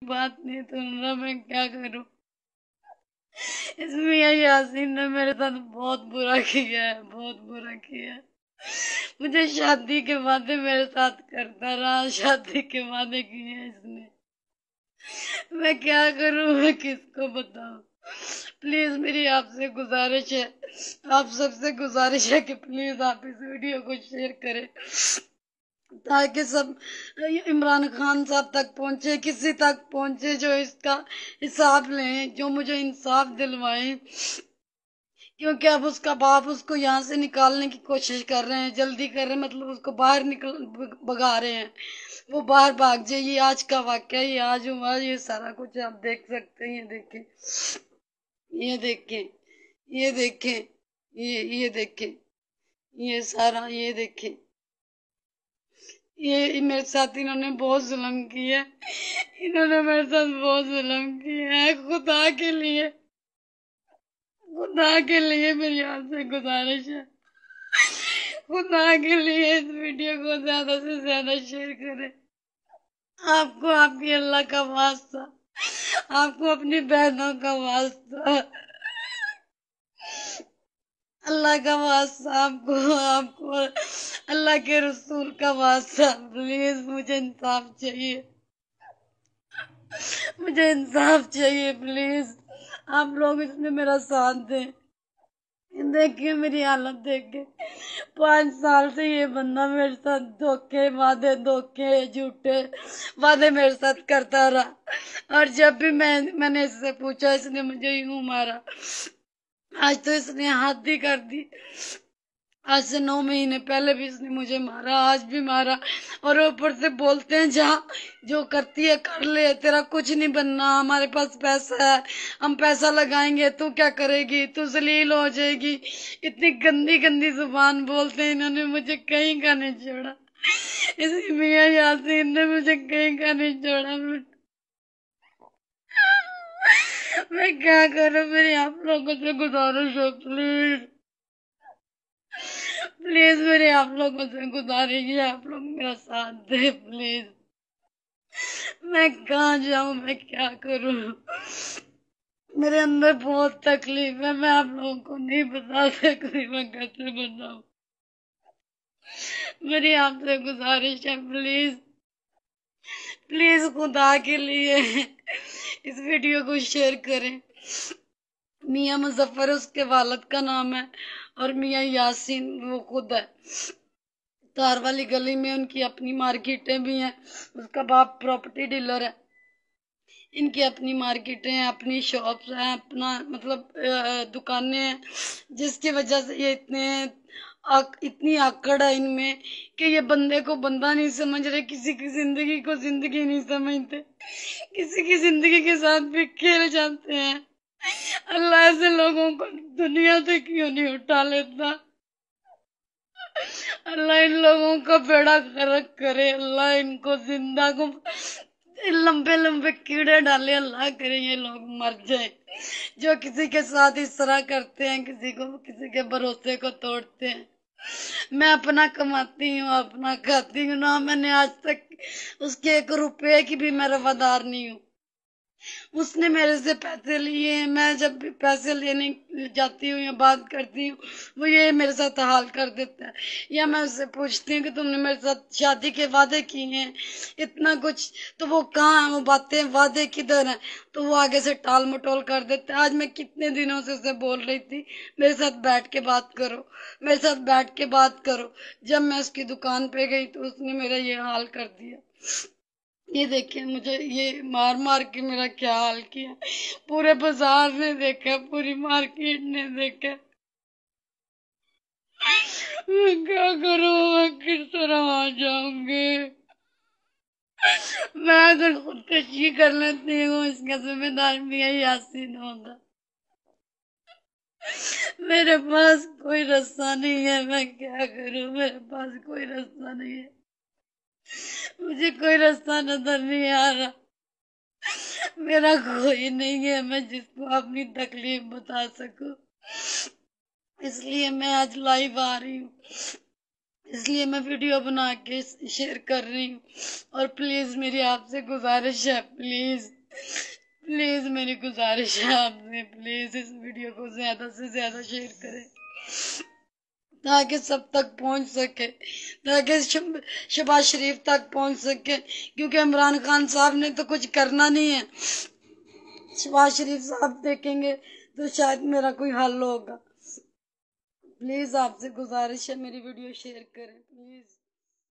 बात नहीं सुन रहा, मैं क्या करूं। इस मियां यासीन ने मेरे साथ बहुत बुरा किया है, बहुत बुरा किया है। मुझे शादी के वादे मेरे साथ करता रहा, शादी के वादे किए हैं इसने। मैं क्या करूं, मैं किसको बताऊं। प्लीज मेरी आपसे गुजारिश है, आप सबसे गुजारिश है कि प्लीज आप इस वीडियो को शेयर करें ताकि सब इमरान खान साहब तक पहुंचे, किसी तक पहुंचे जो इसका हिसाब लें, जो मुझे इंसाफ दिलवाएं। क्योंकि अब उसका बाप उसको यहाँ से निकालने की कोशिश कर रहे हैं, जल्दी कर रहे हैं, मतलब उसको बाहर निकल भगा रहे हैं, वो बाहर भाग जाए। ये आज का वाकया, ये आज हुआ, ये सारा कुछ आप देख सकते हैं। ये देखें, ये देखें, ये देखें, ये देखें, ये सारा, ये देखें। ये मेरे साथ इन्होंने बहुत जुल्म किया, इन्होंने मेरे साथ बहुत जुल्म किया है। खुदा के लिए मेरी आपसे गुजारिश है, खुदा के लिए इस वीडियो को ज्यादा से ज्यादा शेयर करें। आपको आपकी अल्लाह का वास्ता, आपको अपनी बहनों का वास्ता, अल्लाह का वास्ता, आपको आपको अल्लाह के रसूल का वास्ता, प्लीज मुझे इंसाफ चाहिए, मुझे इंसाफ चाहिए। प्लीज आप लोग इसमें मेरा साथ दें। देखिए मेरी हालत देखिए, 5 साल से ये बंदा मेरे साथ धोखे झूठे वादे मेरे साथ करता रहा। और जब भी मैंने इससे पूछा, इसने मुझे यूं मारा। आज तो इसने हद ही कर दी। आज से 9 महीने पहले भी इसने मुझे मारा, आज भी मारा। और ऊपर से बोलते हैं जा, जो करती है कर ले, तेरा कुछ नहीं बनना, हमारे पास पैसा है, हम पैसा लगाएंगे, तू क्या करेगी, तू जलील हो जाएगी। इतनी गंदी गंदी जुबान बोलते हैं। इन्होंने मुझे कहीं का नहीं छोड़ा, इस मियां यासीन ने मुझे कहीं का नहीं छोड़ा। मैं क्या करूं, मेरी आप लोगों से गुजारिश है, प्लीज प्लीज मेरे आप लोगों से गुजारिश है, आप लोग मेरा साथ दे प्लीज। मैं कहाँ जाऊं, मैं क्या करूं, मेरे अंदर बहुत तकलीफ है, मैं आप लोगों को नहीं बता सकती मैं कैसे बताऊं। मेरी आपसे गुजारिश है, प्लीज प्लीज खुदा के लिए इस वीडियो को शेयर करें। मियां मुजफ्फर उसके वालिद का नाम है, और मियां यासीन वो खुद है। तार वाली गली में उनकी अपनी मार्केटें भी हैं, उसका बाप प्रॉपर्टी डीलर है। इनकी अपनी मार्केटें हैं, अपनी शॉप्स हैं, अपना मतलब दुकानें हैं, जिसकी वजह से ये इतनी आकड़ है इनमें कि ये बंदे को बंदा नहीं समझ रहे, किसी की जिंदगी को जिंदगी नहीं समझते, किसी की जिंदगी के साथ भी खेल जाते हैं। अल्लाह ऐसे लोगों को दुनिया से क्यों नहीं उठा लेता। अल्लाह इन लोगों का बेड़ा गर्क करे, अल्लाह इनको जिंदा को लंबे लंबे कीड़े डाले, अल्लाह करे ये लोग मर जाए जो किसी के साथ इस तरह करते हैं, किसी के भरोसे को तोड़ते हैं। मैं अपना कमाती हूँ, अपना खाती हूँ ना, मैंने आज तक उसके 1 रुपए की भी मैं रवादार नहीं हूँ। उसने मेरे से पैसे लिए हैं, मैं जब भी पैसे लेने जाती हूँ या बात करती हूँ, वो ये मेरे साथ हाल कर देता है। या मैं उससे पूछती हूँ कि तुमने मेरे साथ शादी के वादे किए हैं, इतना कुछ, तो वो कहाँ है, वो बातें वादे किधर हैं, तो वो आगे से टाल मटोल कर देता है। आज मैं कितने दिनों से उसे बोल रही थी मेरे साथ बैठ के बात करो, मेरे साथ बैठ के बात करो। जब मैं उसकी दुकान पे गई तो उसने मेरा ये हाल कर दिया। ये देखिए, मुझे ये मार मार के मेरा क्या हाल किया, पूरे बाजार ने देखा, पूरी मार्केट ने देखा। मैं क्या करूं, मैं किस तरह आ जाऊंगी। मैं अगर खुदकशी कर लेती हूँ, इसका जिम्मेदार भी है यासीन होगा। मेरे पास कोई रास्ता नहीं है, मैं क्या करूं, मेरे पास कोई रास्ता नहीं है, मुझे कोई रास्ता नजर नहीं आ रहा। मेरा कोई नहीं है मैं जिसको अपनी तकलीफ बता सकूं, इसलिए मैं आज लाइव आ रही हूँ, اس لیے میں ویڈیو بنا کے شیئر کر رہی ہوں. اور پلیز میری آپ سے گزارش ہے، پلیز پلیز میری گزارش ہے آپ سے، پلیز اس ویڈیو کو زیادہ سے زیادہ شیئر کریں تاکہ سب تک پہنچ سکے، تاکہ شہباز شریف تک پہنچ سکے، کیونکہ عمران خان صاحب نے تو کچھ کرنا نہیں ہے. شہباز شریف صاحب دیکھیں گے تو شاید میرا کوئی حل ہوگا. پلیز آپ سے گزارش ہے میری ویڈیو شیئر کریں پلیز.